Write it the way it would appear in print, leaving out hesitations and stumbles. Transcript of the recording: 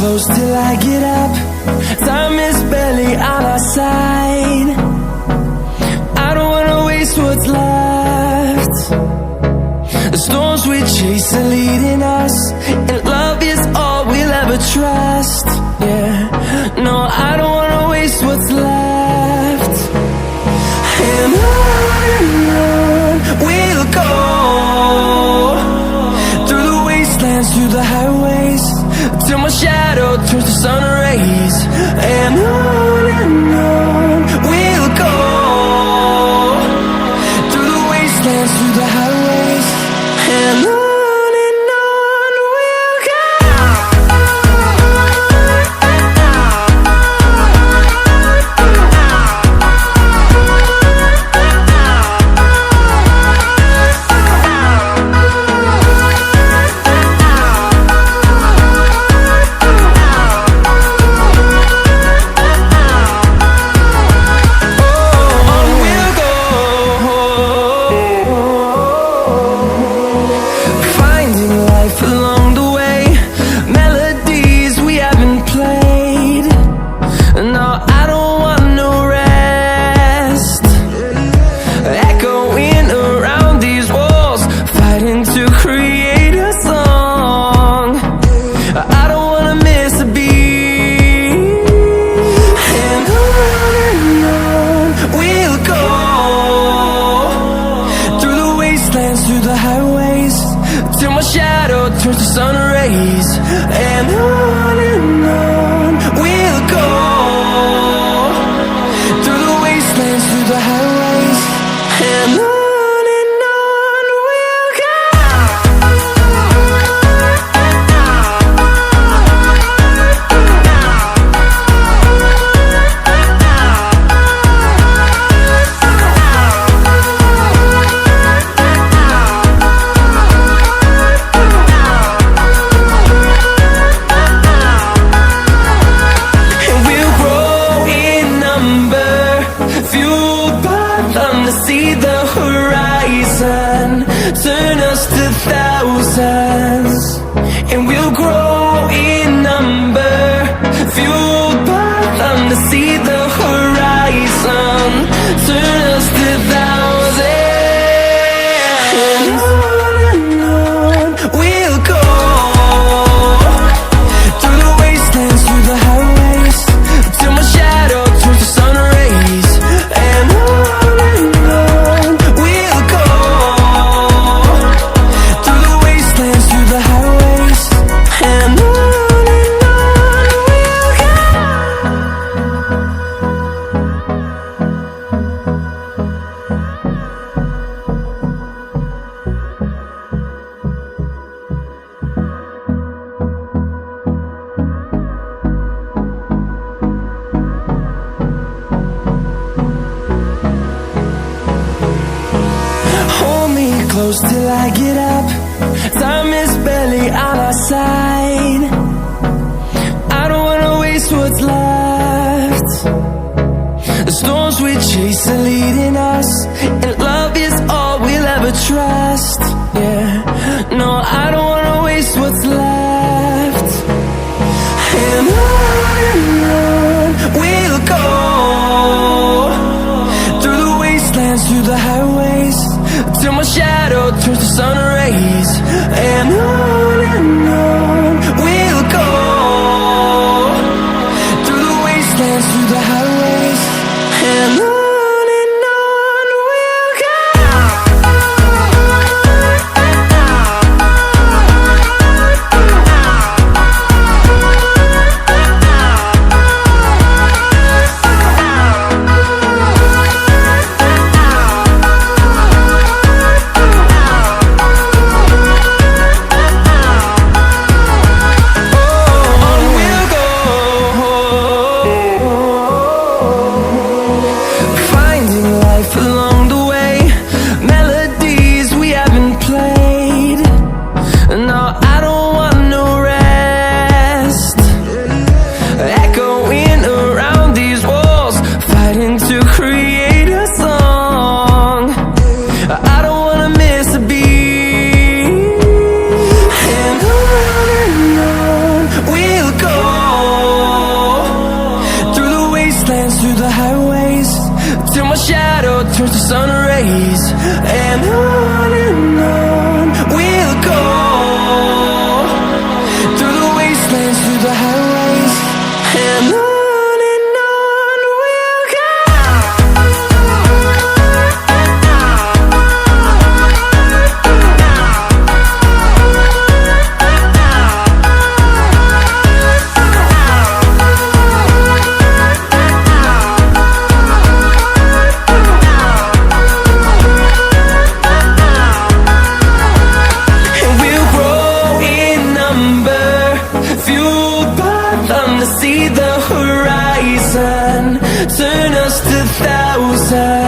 close till I get up. Time is barely on our side. I don't wanna waste what's left. The storms we chase are leading us, and love is all we'll ever trust. Yeah, no, I don't wanna waste what's left. And on we'll go, through the wastelands, through the highways, till my shadow turns to sun rays. And on we'll go, through the wastelands, through the highways, and on we'll go. Through the highways, till my shadow turns to sun rays. And on we'll go, through the wastelands, through the highways, and on we'll go. See the horizon, turn us to thousands, and we'll grow in number, fueled by them to see the horizon, turn us to thousands. And on we'll go, through the wastelands, through the highways, till my shadow turns to sun rays. And close till I get up. Time is barely on our side. I don't wanna waste what's left. The storms we chase are leading us, and love is all we'll ever trust. Yeah, no, I don't wanna waste what's left. And on we'll go, through the wastelands, through the highways, till my shadow turns to sun rays. And on we'll go, through the wastelands, through the highways, and on we'll go. through the highways, till my shadow turns to sun rays. And on we'll go, through the wastelands, through the highways. And on we'll go. See the horizon, turn us to thousands.